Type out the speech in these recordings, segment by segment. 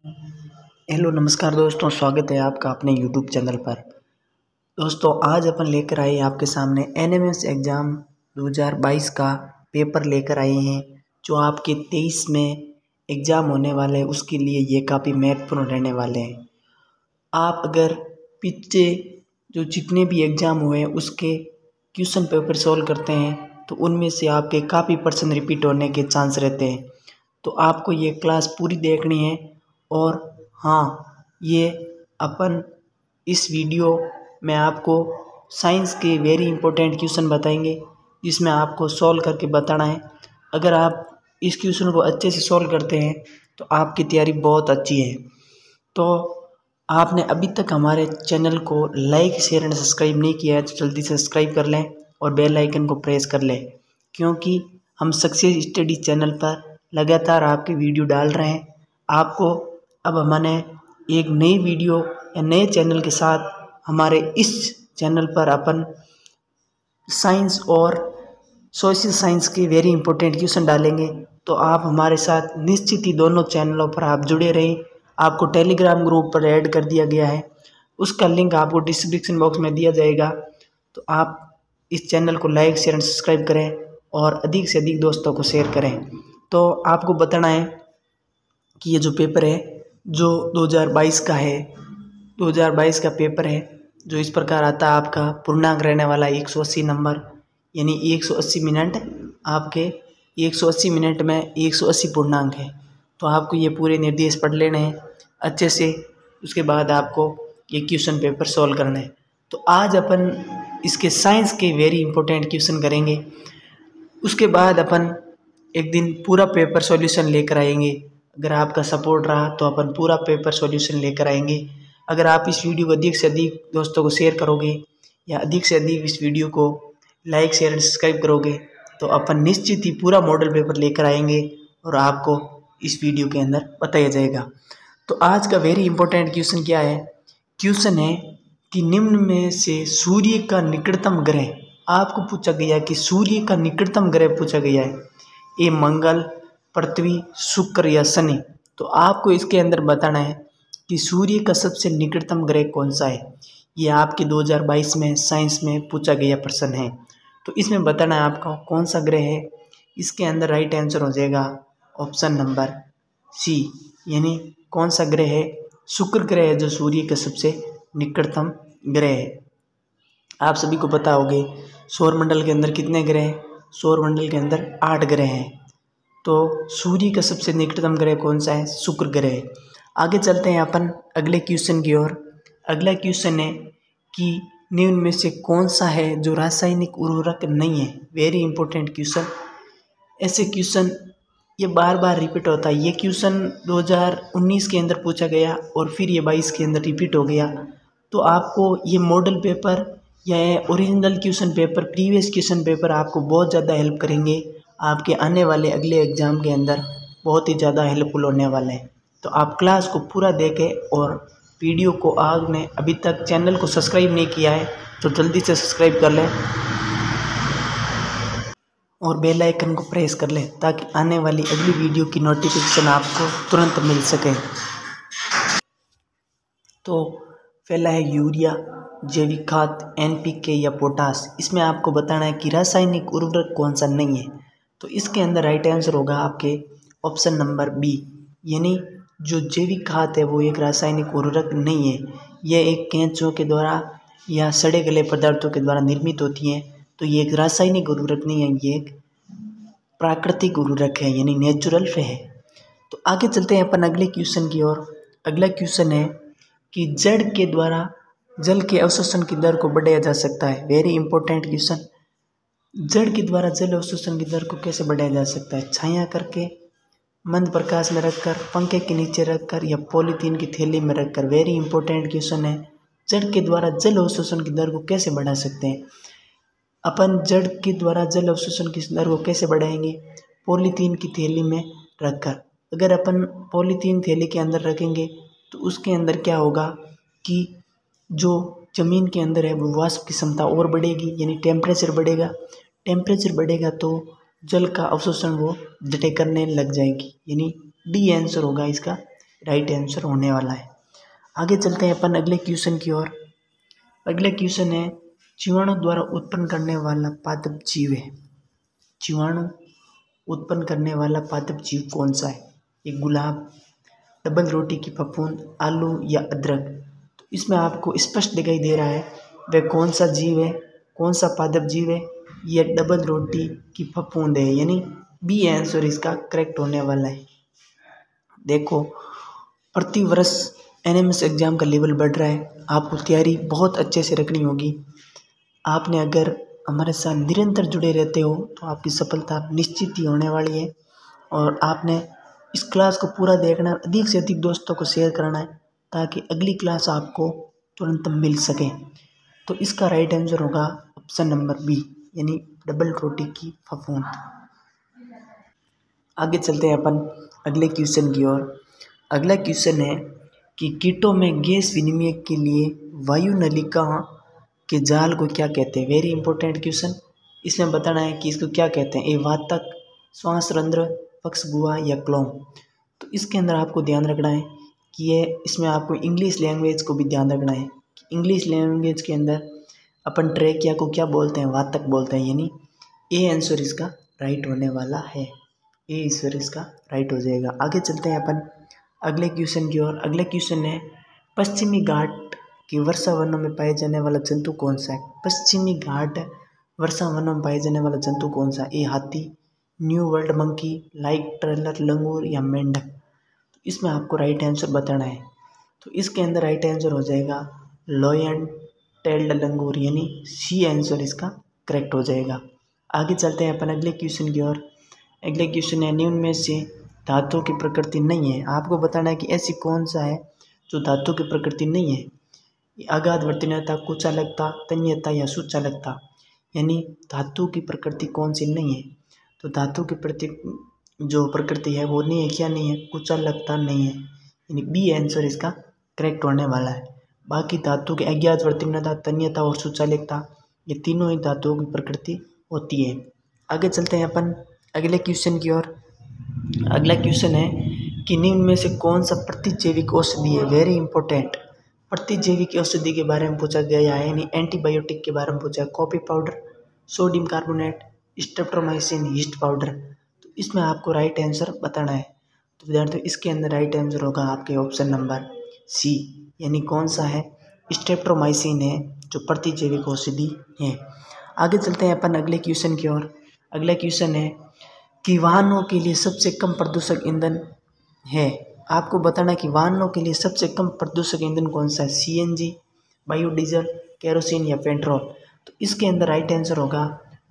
Hello नमस्कार दोस्तों, स्वागत है आपका अपने यूट्यूब चैनल पर। दोस्तों आज अपन लेकर आए आपके सामने एनएमएस एग्ज़ाम 2022 का पेपर लेकर आए हैं, जो आपके 23 में एग्ज़ाम होने वाले हैं। उसके लिए ये काफ़ी महत्वपूर्ण रहने वाले हैं। आप अगर पीछे जो जितने भी एग्ज़ाम हुए हैं उसके क्वेश्चन पेपर सॉल्व करते हैं तो उनमें से आपके काफ़ी परसेंट रिपीट होने के चांस रहते हैं। तो आपको ये क्लास पूरी देखनी है। और हाँ, ये अपन इस वीडियो में आपको साइंस के वेरी इंपॉर्टेंट क्वेश्चन बताएंगे, जिसमें आपको सॉल्व करके बताना है। अगर आप इस क्वेश्चन को अच्छे से सॉल्व करते हैं तो आपकी तैयारी बहुत अच्छी है। तो आपने अभी तक हमारे चैनल को लाइक शेयर एंड सब्सक्राइब नहीं किया है तो जल्दी सब्सक्राइब कर लें और बेल आइकन को प्रेस कर लें, क्योंकि हम सक्सेस स्टडी चैनल पर लगातार आपके वीडियो डाल रहे हैं। आपको अब हमने एक नई वीडियो या नए चैनल के साथ हमारे इस चैनल पर अपन साइंस और सोशल साइंस के वेरी इंपॉर्टेंट क्वेश्चन डालेंगे। तो आप हमारे साथ निश्चित ही दोनों चैनलों पर आप जुड़े रहें। आपको टेलीग्राम ग्रुप पर ऐड कर दिया गया है, उसका लिंक आपको डिस्क्रिप्शन बॉक्स में दिया जाएगा। तो आप इस चैनल को लाइक शेयर एंड सब्सक्राइब करें और अधिक से अधिक दोस्तों को शेयर करें। तो आपको बताना है कि ये जो पेपर है जो 2022 का है, 2022 का पेपर है, जो इस प्रकार आता है। आपका पूर्णांक रहने वाला है 180 नंबर, यानी 180 मिनट। आपके 180 मिनट में 180 पूर्णांक है। तो आपको ये पूरे निर्देश पढ़ लेने हैं अच्छे से। उसके बाद आपको ये क्वेश्चन पेपर सॉल्व करना है। तो आज अपन इसके साइंस के वेरी इंपॉर्टेंट क्वेश्चन करेंगे। उसके बाद अपन एक दिन पूरा पेपर सॉल्यूशन लेकर आएंगे। अगर आपका सपोर्ट रहा तो अपन पूरा पेपर सॉल्यूशन लेकर आएंगे। अगर आप इस वीडियो को अधिक से अधिक दोस्तों को शेयर करोगे या अधिक से अधिक इस वीडियो को लाइक शेयर एंड सब्सक्राइब करोगे तो अपन निश्चित ही पूरा मॉडल पेपर लेकर आएंगे और आपको इस वीडियो के अंदर बताया जाएगा। तो आज का वेरी इंपॉर्टेंट क्वेश्चन क्या है? क्वेश्चन है कि निम्न में से सूर्य का निकटतम ग्रह, आपको पूछा गया कि सूर्य का निकटतम ग्रह पूछा गया है, ये मंगल, पृथ्वी, शुक्र या शनि। तो आपको इसके अंदर बताना है कि सूर्य का सबसे निकटतम ग्रह कौन सा है। ये आपके 2022 में साइंस में पूछा गया प्रश्न है। तो इसमें बताना है आपका कौन सा ग्रह है। इसके अंदर राइट आंसर हो जाएगा ऑप्शन नंबर सी, यानी कौन सा ग्रह है? शुक्र ग्रह है, जो सूर्य का सबसे निकटतम ग्रह है। आप सभी को पता होगा सौरमंडल के अंदर कितने ग्रह हैं? सौरमंडल के अंदर 8 ग्रह हैं। तो सूर्य का सबसे निकटतम ग्रह कौन सा है? शुक्र ग्रह है। आगे चलते हैं अपन अगले क्वेश्चन की ओर। अगला क्वेश्चन है कि निम्न में से कौन सा है जो रासायनिक उर्वरक नहीं है। Very important question. ऐसे क्वेश्चन ये बार बार रिपीट होता है। ये क्वेश्चन 2019 के अंदर पूछा गया और फिर ये 22 के अंदर रिपीट हो गया। तो आपको ये मॉडल पेपर या original question paper, previous question paper आपको बहुत ज़्यादा हेल्प करेंगे। आपके आने वाले अगले एग्ज़ाम के अंदर बहुत ही ज़्यादा हेल्पफुल होने वाले हैं। तो आप क्लास को पूरा देखें और वीडियो को आपने अभी तक चैनल को सब्सक्राइब नहीं किया है तो जल्दी से सब्सक्राइब कर लें और बेल आइकन को प्रेस कर लें, ताकि आने वाली अगली वीडियो की नोटिफिकेशन आपको तुरंत मिल सके। तो पहला है यूरिया, जैविक खाद, NPK या पोटास। इसमें आपको बताना है कि रासायनिक उर्वरक कौन सा नहीं है। तो इसके अंदर राइट आंसर होगा आपके ऑप्शन नंबर बी, यानी जो जैविक खाद है वो एक रासायनिक उर्वरक नहीं है। यह एक केंचुओं के द्वारा या सड़े गले पदार्थों के द्वारा निर्मित होती हैं। तो ये एक रासायनिक उर्वरक नहीं है, ये एक प्राकृतिक उर्वरक है, यानी नेचुरल है। तो आगे चलते हैं अपन अगले क्वेश्चन की ओर। अगला क्वेश्चन है कि जड़ के द्वारा जल के अवशोषण की दर को बढ़ाया जा सकता है। Very important question. जड़ के द्वारा जल अवशोषण की दर को कैसे बढ़ाया जा सकता है? छाया करके, मंद प्रकाश में रखकर, पंखे के नीचे रखकर या पॉलीथीन की थैली में रखकर। वेरी इंपॉर्टेंट क्वेश्चन है। जड़ के द्वारा जल अवशोषण की दर को कैसे बढ़ा सकते हैं? अपन जड़ के द्वारा जल अवशोषण की दर को कैसे बढ़ाएंगे? पॉलीथीन की थैली में रखकर। अगर अपन पॉलीथीन थैली के अंदर रखेंगे तो उसके अंदर क्या होगा कि जो ज़मीन के अंदर है वो वाष्प की क्षमता और बढ़ेगी, यानी टेम्परेचर बढ़ेगा। टेम्परेचर बढ़ेगा तो जल का अवशोषण वो जटे करने लग जाएगी, यानी डी आंसर होगा इसका राइट आंसर होने वाला है। आगे चलते हैं अपन अगले क्वेश्चन की ओर। अगला क्वेश्चन है, जीवाणु द्वारा उत्पन्न करने वाला पादप जीव है। जीवाणु उत्पन्न करने वाला पादप जीव कौन सा है? ये गुलाब, डबल रोटी की फफूंद, आलू या अदरक। तो इसमें आपको स्पष्ट दिखाई दे रहा है वह कौन सा जीव है, कौन सा पादप जीव है। यह डबल रोटी की फफूंद है, यानी बी आंसर इसका करेक्ट होने वाला है। देखो, प्रति वर्ष एनएमएस एग्ज़ाम का लेवल बढ़ रहा है, आपको तैयारी बहुत अच्छे से रखनी होगी। आपने अगर हमारे साथ निरंतर जुड़े रहते हो तो आपकी सफलता निश्चित ही होने वाली है। और आपने इस क्लास को पूरा देखना, अधिक से अधिक दोस्तों को शेयर करना है ताकि अगली क्लास आपको तुरंत मिल सके। तो इसका राइट आंसर होगा ऑप्शन नंबर बी, यानी डबल रोटी की फफूंद। आगे चलते हैं अपन अगले क्वेश्चन की ओर। अगला क्वेश्चन है कि कीटों में गैस विनिमय के लिए वायु नलिका के जाल को क्या कहते हैं? Very important question. इसमें बताना है कि इसको क्या कहते हैं। ये वातक, श्वास रंध्र, पक्ष गुहा या क्लोम। तो इसके अंदर आपको ध्यान रखना है कि ये इसमें आपको इंग्लिश लैंग्वेज को भी ध्यान रखना है। इंग्लिश लैंग्वेज के अंदर अपन ट्रैकिया को क्या बोलते हैं? वातक बोलते हैं, यानी ए आंसर इसका राइट होने वाला है। ए आंसर इसका राइट हो जाएगा। आगे चलते हैं अपन अगले क्वेश्चन की ओर। अगला क्वेश्चन है, पश्चिमी घाट की वर्षा वनों में पाए जाने वाला जंतु कौन सा है? पश्चिमी घाट वर्षा वनों में पाए जाने वाला जंतु कौन सा? ए हाथी, न्यू वर्ल्ड मंकी, लाइट ट्रेलर लंगूर या मेंढक। तो इसमें आपको राइट आंसर बताना है। तो इसके अंदर राइट आंसर हो जाएगा लॉयन टेल्ड लंगूर, यानी सी आंसर इसका करेक्ट हो जाएगा। आगे चलते हैं अपन अगले क्वेश्चन की ओर। अगले क्वेश्चन है, निम्न में से धातु की प्रकृति नहीं है। आपको बताना है कि ऐसी कौन सा है जो धातु की प्रकृति नहीं है। अगाध वर्तनीयता, कुचालकता, तन्यता या सुचालकता, यानी धातु की प्रकृति कौन सी नहीं है। तो धातु की प्रति जो प्रकृति है वो नहीं है, क्या नहीं है? कुचालकता नहीं है, यानी बी आंसर इसका करेक्ट होने वाला है। बाकी धातु के अज्ञात वर्तनीयता, तन्यता और सुचालकता, ये तीनों ही धातुओं की प्रकृति होती है। आगे चलते हैं अपन अगले क्वेश्चन की ओर। अगला क्वेश्चन है कि निम्न में से कौन सा प्रतिजैविक औषधि है? Very important. प्रतिजैविक औषधि के बारे में पूछा गया है, यानी एंटीबायोटिक के बारे में पूछा है। Coffee powder, sodium carbonate, streptomycin, yeast powder. तो इसमें आपको राइट आंसर बताना है। तो विद्यार्थियों, इसके अंदर राइट आंसर होगा आपके ऑप्शन नंबर सी, यानी कौन सा है? स्ट्रेप्टोमाइसिन है जो प्रतिजैविक औषधि है। आगे चलते हैं अपन अगले क्वेश्चन की ओर। अगला क्वेश्चन है कि वाहनों के लिए सबसे कम प्रदूषक ईंधन है। आपको बताना है कि वाहनों के लिए सबसे कम प्रदूषक ईंधन कौन सा है? सीएनजी, बायोडीजल, केरोसिन या पेट्रोल। तो इसके अंदर राइट आंसर होगा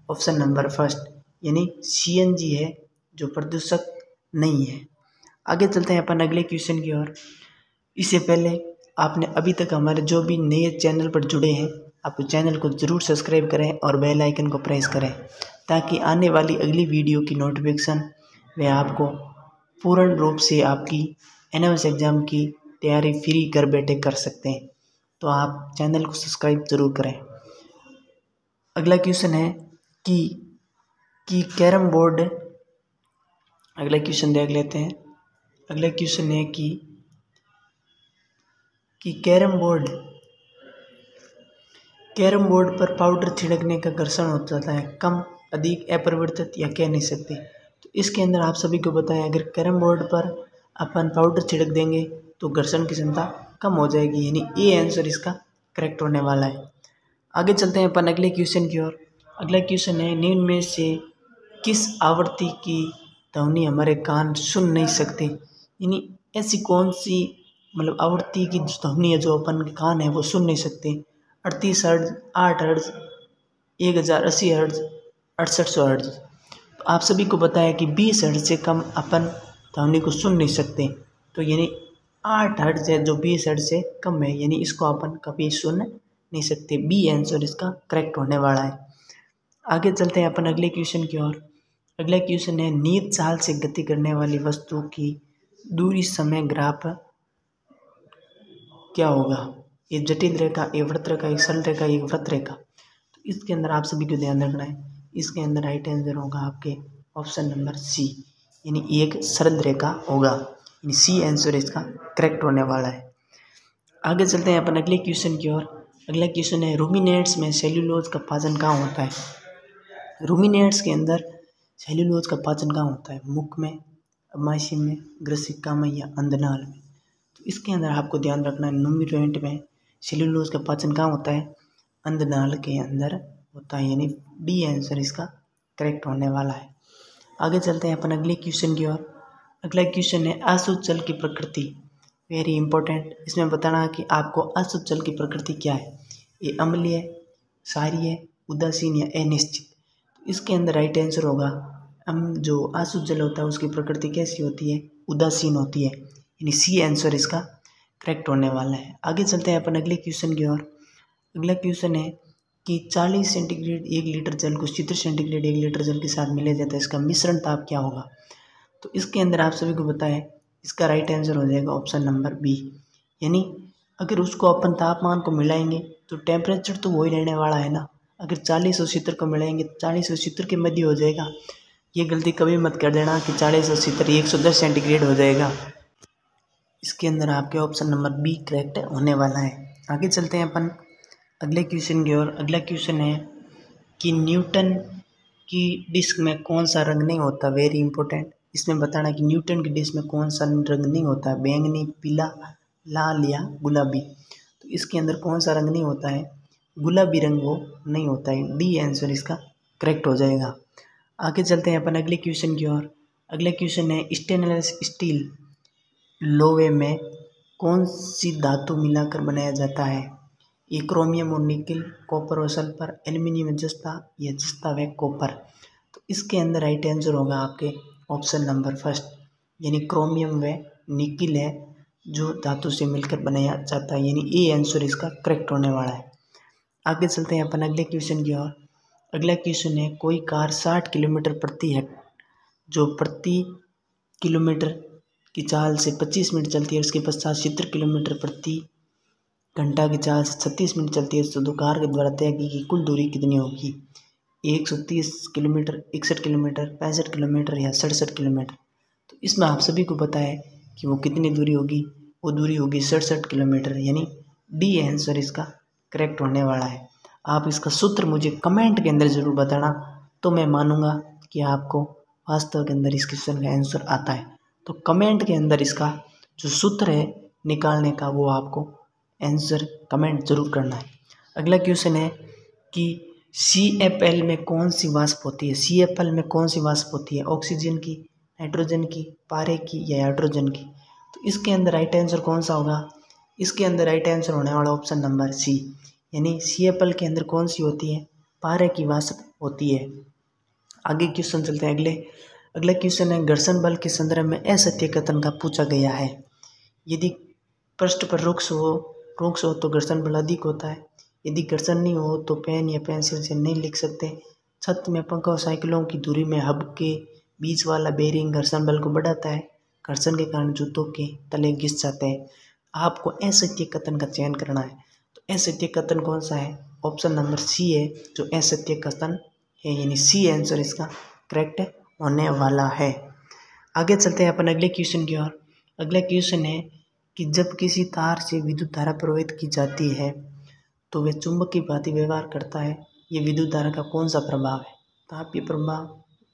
ऑप्शन नंबर फर्स्ट, यानी सीएनजी है जो प्रदूषक नहीं है। आगे चलते हैं अपन अगले क्वेश्चन की ओर। इससे पहले आपने अभी तक हमारे जो भी नए चैनल पर जुड़े हैं, आप चैनल को ज़रूर सब्सक्राइब करें और बेल आइकन को प्रेस करें ताकि आने वाली अगली वीडियो की नोटिफिकेशन वह आपको पूर्ण रूप से आपकी एनएमएस एग्ज़ाम की तैयारी फ्री घर बैठे कर सकते हैं। तो आप चैनल को सब्सक्राइब ज़रूर करें। अगला क्वेश्चन है कि कैरम बोर्ड। अगला क्वेश्चन देख लेते हैं। अगला क्वेश्चन है कि कैरम बोर्ड पर पाउडर छिड़कने का घर्षण हो जाता है कम, अधिक, अपरिवर्तित या कह नहीं सकते। तो इसके अंदर आप सभी को बताएं, अगर कैरम बोर्ड पर अपन पाउडर छिड़क देंगे तो घर्षण की क्षमता कम हो जाएगी, यानी ए आंसर इसका करेक्ट होने वाला है। आगे चलते हैं अपन अगले क्वेश्चन की ओर। अगला क्वेश्चन है, निम्न में से किस आवृत्ति की ध्वनि हमारे कान सुन नहीं सकते? यानी ऐसी कौन सी आवृत्ति की ध्वनि है जो अपन के कान है वो सुन नहीं सकते? 38 हर्ट्ज, 8 हर्ट्ज, 1080 हर्ट्ज, 6800 हर्ट्ज। तो आप सभी को बताया कि 20 हर्ट्ज से कम अपन ध्वनि को सुन नहीं सकते। तो यानी 8 हर्ट्ज है जो 20 हर्ट्ज से कम है, यानी इसको अपन कभी सुन नहीं सकते। बी आंसर इसका करेक्ट होने वाला है। आगे चलते हैं अपन अगले क्वेश्चन की ओर। अगला क्वेश्चन है, नियत चाल से गति करने वाली वस्तु की दूरी समय ग्राफ क्या होगा? ये जटिल रेखा, ये वृत्त रेखा, एक सरल रेखा, एक वृत्त रेखा। तो इसके अंदर आप सभी को ध्यान रखना है। इसके अंदर राइट आंसर होगा आपके ऑप्शन नंबर सी, यानी एक सरल रेखा होगा। यानी सी आंसर इसका करेक्ट होने वाला है। आगे चलते हैं अपन अगले क्वेश्चन की ओर। अगला क्वेश्चन है रूमिनेट्स में सेल्यूलोज का पाचन कहाँ होता है। रूमिनेट्स के अंदर सेल्यूलोज का पाचन कहाँ होता है, मुख में, अमाशय में, ग्रसिका में या अंधनाल में। तो इसके अंदर आपको ध्यान रखना है रूमिनेंट में सेल्यूलोज का पाचन कहाँ होता है, अंधनाल के अंदर होता है, यानी डी आंसर इसका करेक्ट होने वाला है। आगे चलते हैं अपन अगले क्वेश्चन की ओर। अगला क्वेश्चन है अशुद्ध जल की प्रकृति, वेरी इंपॉर्टेंट। इसमें बताना है कि आपको अशुद्ध जल की प्रकृति क्या है, ये अम्लीय, क्षारीय, उदासीन या अनिश्चित। तो इसके अंदर राइट आंसर होगा जो अशुद्ध जल होता है उसकी प्रकृति कैसी होती है, उदासीन होती है, यानी सी आंसर इसका करेक्ट होने वाला है। आगे चलते हैं अपन अगले क्वेश्चन की ओर। अगला क्वेश्चन है कि 40 सेंटीग्रेड 1 लीटर जल को 70 सेंटीग्रेड 1 लीटर जल के साथ मिलाया जाता है, इसका मिश्रण ताप क्या होगा। तो इसके अंदर आप सभी को पता है इसका राइट आंसर हो जाएगा ऑप्शन नंबर बी, यानी अगर उसको अपन तापमान को मिलाएंगे तो टेम्परेचर तो वही रहने वाला है ना। अगर 40 और 70 को मिलाएंगे तो 40 और 70 के मध्य हो जाएगा। ये गलती कभी मत कर देना कि 40 और 70 110 सेंटीग्रेड हो जाएगा। इसके अंदर आपके ऑप्शन नंबर बी करेक्ट होने वाला है। आगे चलते हैं अपन अगले क्वेश्चन की ओर। अगला क्वेश्चन है कि न्यूटन की डिस्क में कौन सा रंग नहीं होता, वेरी इंपॉर्टेंट। इसमें बताना कि न्यूटन की डिस्क में कौन सा रंग नहीं होता, बैंगनी, पीला, लाल या गुलाबी। तो इसके अंदर कौन सा रंग नहीं होता है, गुलाबी रंग वो नहीं होता है, डी आंसर इसका करेक्ट हो जाएगा। आगे चलते हैं अपन अगले क्वेश्चन की ओर। अगला क्वेश्चन है स्टेनलेस स्टील लोहे में कौन सी धातु मिलाकर बनाया जाता है, ये क्रोमियम और निकिल, कॉपर और सल्फर, एल्युमिनियम जस्ता या जस्ता व कॉपर। तो इसके अंदर राइट आंसर होगा आपके ऑप्शन नंबर फर्स्ट, यानी क्रोमियम व निकिल है जो धातु से मिलकर बनाया जाता है, यानी ए आंसर इसका करेक्ट होने वाला है। आगे चलते हैं अपन अगले क्वेश्चन की ओर। अगला क्वेश्चन है कोई कार 60 किलोमीटर प्रति जो प्रति किलोमीटर की चाल से 25 मिनट चलती है, उसके पश्चात 70 किलोमीटर प्रति घंटा की चाल से 36 मिनट चलती है, तो कार के द्वारा तय की कुल दूरी कितनी होगी, 130 किलोमीटर, 61 किलोमीटर, 65 किलोमीटर या 67 किलोमीटर। तो इसमें आप सभी को पता है कि वो कितनी दूरी होगी, वो दूरी होगी 67 किलोमीटर, यानी डी आंसर इसका करेक्ट होने वाला है। आप इसका सूत्र मुझे कमेंट के अंदर ज़रूर बताना, तो मैं मानूंगा कि आपको वास्तव के अंदर इस क्वेश्चन का आंसर आता है। तो कमेंट के अंदर इसका जो सूत्र है निकालने का वो आपको आंसर कमेंट जरूर करना है। अगला क्वेश्चन है कि CFL में कौन सी वाष्प होती है, CFL में कौन सी वाष्प होती है, ऑक्सीजन की, नाइट्रोजन की, पारे की या हाइड्रोजन की। तो इसके अंदर राइट आंसर कौन सा होगा, इसके अंदर राइट आंसर होने वाला ऑप्शन नंबर सी, यानी CFL के अंदर कौन सी होती है, पारे की वाष्प होती है। आगे क्वेश्चन चलते हैं। अगला क्वेश्चन है घर्षण बल के संदर्भ में असत्य कथन का पूछा गया है। यदि पृष्ठ पर रुक्ष हो तो घर्षण बल अधिक होता है, यदि घर्षण नहीं हो तो पेन या पेंसिल से नहीं लिख सकते। छत में पंखा और साइकिलों की दूरी में हब के बीच वाला बेरिंग घर्षण बल को बढ़ाता है, घर्षण के कारण जूतों के तले घिस जाते हैं। आपको असत्य कथन का चयन करना है। तो असत्य कथन कौन सा है, ऑप्शन नंबर सी है जो असत्य कथन है, यानी सी आंसर इसका करेक्ट होने वाला है। आगे चलते हैं अपन अगले क्वेश्चन की ओर। अगला क्वेश्चन है कि जब किसी तार से विद्युत धारा प्रवाहित की जाती है तो वह चुंबक की भांति व्यवहार करता है। ये विद्युत धारा का कौन सा प्रभाव है, तापीय प्रभाव,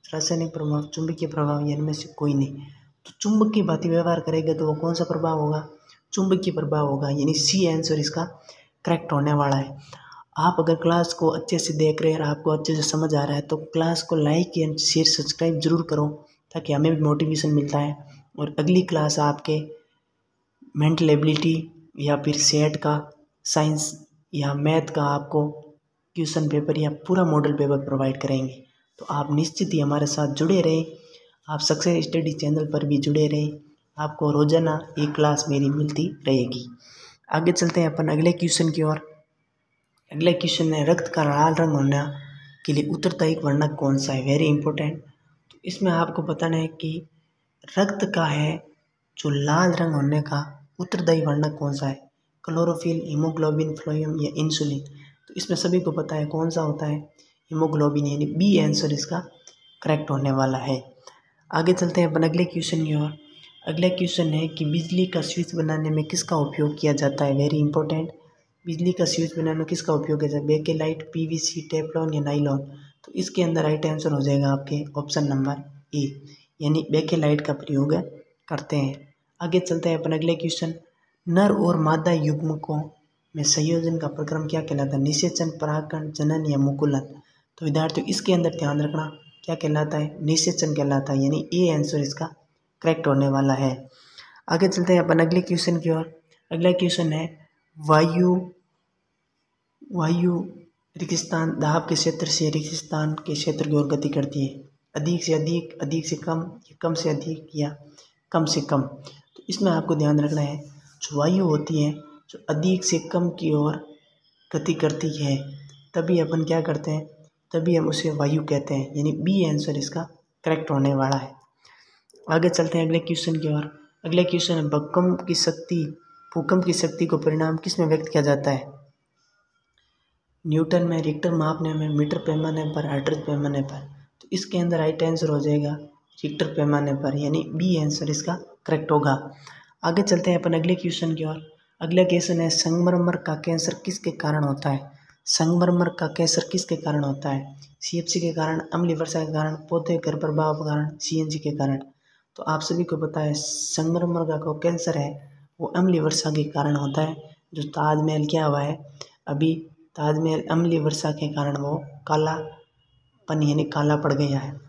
रासायनिक प्रभाव, चुंबकीय प्रभाव, या इनमें से कोई नहीं। तो चुंबक की भांति व्यवहार करेगा तो वो कौन सा प्रभाव होगा, चुंबकीय प्रभाव होगा, यानी सी आंसर इसका करेक्ट होने वाला है। आप अगर क्लास को अच्छे से देख रहे हैं और आपको अच्छे से समझ आ रहा है तो क्लास को लाइक एंड शेयर सब्सक्राइब जरूर करो, ताकि हमें भी मोटिवेशन मिलता है। और अगली क्लास आपके मेंटल एबिलिटी या फिर सेट का, साइंस या मैथ का आपको क्वेश्चन पेपर या पूरा मॉडल पेपर प्रोवाइड करेंगे। तो आप निश्चित ही हमारे साथ जुड़े रहें, आप सक्सेस स्टडी चैनल पर भी जुड़े रहें, आपको रोजाना एक क्लास मेरी मिलती रहेगी। आगे चलते हैं अपन अगले क्वेश्चन की ओर। अगला क्वेश्चन है रक्त का लाल रंग होने के लिए उत्तरदायी वर्णक कौन सा है, वेरी इंपॉर्टेंट। तो इसमें आपको बताना है कि रक्त का है जो लाल रंग होने का उत्तरदायी वर्णक कौन सा है, क्लोरोफिल, हीमोग्लोबिन, फ्लोएम या इंसुलिन। तो इसमें सभी को पता है कौन सा होता है, हीमोग्लोबिन, यानी बी आंसर इसका करेक्ट होने वाला है। आगे चलते हैं अपन अगले क्वेश्चन की ओर। अगला क्वेश्चन है कि बिजली का स्विच बनाने में किसका उपयोग किया जाता है। वेरी इंपॉर्टेंट, बिजली का स्विच बनाने में किसका उपयोग किया जाता है। बेकेलाइट, पीवीसी, टेफ्लॉन या नाइलॉन। तो इसके अंदर राइट आंसर हो जाएगा आपके ऑप्शन नंबर ए, यानी बेकेलाइट का प्रयोग करते हैं। आगे चलते हैं अपन अगले क्वेश्चन, नर और मादा युग्मकों में संयोजन का प्रक्रम क्या कहलाता है। निषेचन, परागण, जनन या मुकुलन। तो विद्यार्थियों इसके अंदर ध्यान रखना क्या कहलाता है, निषेचन कहलाता है, यानी ए आंसर इसका करेक्ट होने वाला है। आगे चलते हैं अपन अगले क्वेश्चन की ओर। अगला क्वेश्चन है वायु रेगिस्तान दाब के क्षेत्र से रेगिस्तान के क्षेत्र की ओर गति करती है। अधिक से अधिक, अधिक से कम, या कम से अधिक या कम से कम। तो इसमें आपको ध्यान रखना है जो वायु होती है जो अधिक से कम की ओर गति करती है तभी अपन क्या करते हैं, तभी हम उसे वायु कहते हैं, यानी बी आंसर इसका करेक्ट होने वाला है। आगे चलते हैं अगले क्वेश्चन की ओर। अगले क्वेश्चन है भूकंप की शक्ति को परिणाम किस में व्यक्त किया जाता है। न्यूटन में, रिक्टर मापने में, मीटर पैमाने पर, हर्ट्ज पैमाने पर। तो इसके अंदर राइट आंसर हो जाएगा रिक्टर पैमाने पर, यानी बी आंसर इसका करेक्ट होगा। आगे चलते हैं अपन अगले क्वेश्चन की ओर। अगला क्वेश्चन है संगमरमर का कैंसर किसके कारण होता है। संगमरमर का कैंसर किसके कारण होता है। सीएफसी के कारण, अम्लीय वर्षा के कारण, पौधे घर प्रभाव के कारण, सीएनजी के कारण। तो आप सभी को पता है संगमरमर का जो कैंसर है वो अम्लीय वर्षा के कारण होता है। जो ताजमहल क्या हुआ है अभी, ताजमहल अम्लीय वर्षा के कारण वो कालापन यानी काला पड़ गया है।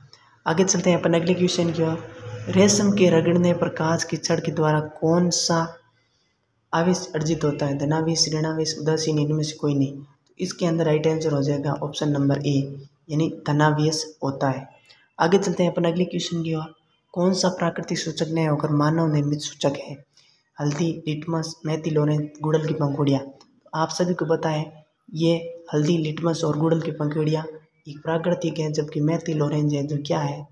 आगे चलते हैं अपन अगले क्वेश्चन की ओर। रेशम के रगड़ने पर कांच की छड़ के द्वारा कौन सा आवेश अर्जित होता है। धनावेश, ऋणावेश, उदासीन, इनमें से कोई नहीं। तो इसके अंदर राइट आंसर हो जाएगा ऑप्शन नंबर ए, यानी धनावेश होता है। आगे चलते हैं अपन अगले क्वेश्चन की ओर। कौन सा प्राकृतिक सूचक नहीं होकर मानव निर्मित सूचक है। हल्दी, लिटमस, मेथिल ऑरेंज, गुड़हल की पंखुड़ियाँ। तो आप सभी को पता है ये हल्दी, लिटमस और गुड़हल की पंखुड़ियाँ एक प्राकृतिक है, जबकि मेथिल ऑरेंज है जो क्या है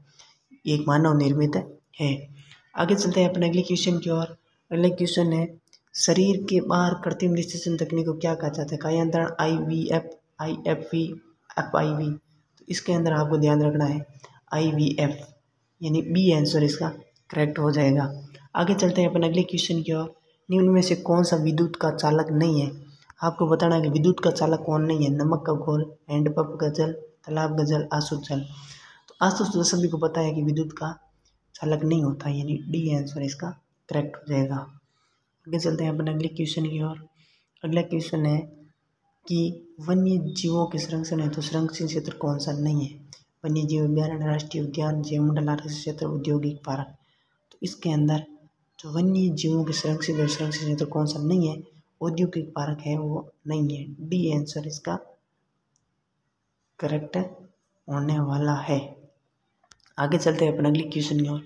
एक मानव निर्मित है। आगे चलते हैं अपने अगले क्वेश्चन की ओर। अगले क्वेश्चन है शरीर के बाहर कृत्रिम निषेचन तकनीक को क्या कहा जाता है। कायांतरण, IVF, IFV, FIV। तो इसके अंदर आपको ध्यान रखना है IVF, यानी बी आंसर इसका करेक्ट हो जाएगा। आगे चलते हैं अपन अगले क्वेश्चन की ओर। निम्न में से कौन सा विद्युत का चालक नहीं है। आपको बताना है कि विद्युत का चालक कौन नहीं है। नमक का घोल, हैंडपंप का जल, तालाब का जल, आसुत जल। तो आसुत जल सभी को पता है कि विद्युत का चालक नहीं होता, यानी डी आंसर इसका करेक्ट हो जाएगा। आगे चलते हैं अपन अगले क्वेश्चन की ओर। अगला क्वेश्चन है कि वन्य जीवों के संरक्षण है तो संरक्षित क्षेत्र कौन सा नहीं है। वन्य जीव अभ्यारण्य, राष्ट्रीय उद्यान, जैवमंडल आरक्षित क्षेत्र, औद्योगिक पार्क। तो इसके अंदर जो वन्य जीवों के संरक्षित और संरक्षित क्षेत्र कौन सा नहीं है, औद्योगिक पार्क है वो नहीं है। डी आंसर इसका करेक्ट होने वाला है। आगे चलते हैं अपन अगले क्वेश्चन की ओर।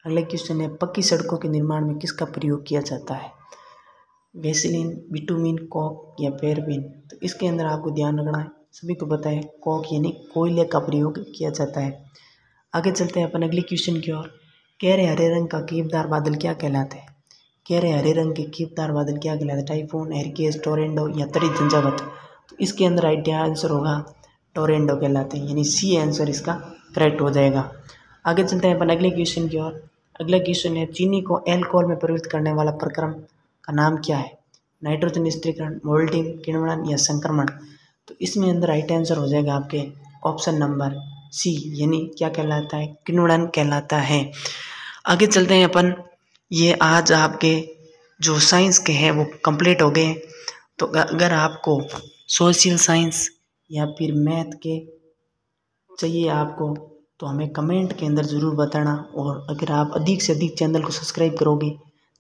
अगला क्वेश्चन है पक्की सड़कों के निर्माण में किसका प्रयोग किया जाता है। वैसलीन, बिटुमिन, कॉक या पैराफिन। तो इसके अंदर आपको ध्यान रखना है, सभी को पता है कॉक यानी कोयले का प्रयोग किया जाता है। आगे चलते हैं अपन अगले क्वेश्चन की ओर। गहरे हरे रंग का कीपदार बादल क्या कहलाते हैं। गहरे हरे रंग के कीपदार बादल क्या कहलाते हैं। टाइफून, हेरिकेन, टोरेंडो या त्वरित झंझावात। तो इसके अंदर राइट आंसर होगा टोरेंडो कहलाते हैं, यानी सी आंसर इसका करेक्ट हो जाएगा। आगे चलते हैं अपन अगले क्वेश्चन की ओर। अगला क्वेश्चन है चीनी को एल्कोहल में परिवर्तित करने वाला प्रक्रम का नाम क्या है। नाइट्रोजन स्थिरीकरण, मोल्डिंग, किण्वन या संक्रमण। तो इसमें अंदर राइट आंसर हो जाएगा आपके ऑप्शन नंबर सी, यानी क्या कहलाता है, किण्वन कहलाता है। आगे चलते हैं अपन, ये आज आपके जो साइंस के हैं वो कंप्लीट हो गए। तो अगर आपको सोशल साइंस या फिर मैथ के चाहिए आपको तो हमें कमेंट के अंदर ज़रूर बताना। और अगर आप अधिक से अधिक चैनल को सब्सक्राइब करोगे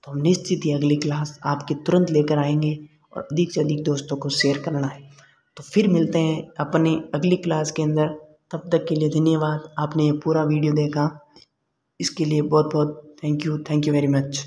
तो हम निश्चित ही अगली क्लास आपके तुरंत लेकर आएंगे। और अधिक से अधिक दोस्तों को शेयर करना है। तो फिर मिलते हैं अपनी अगली क्लास के अंदर। तब तक के लिए धन्यवाद। आपने ये पूरा वीडियो देखा इसके लिए बहुत बहुत थैंक यू वेरी मच।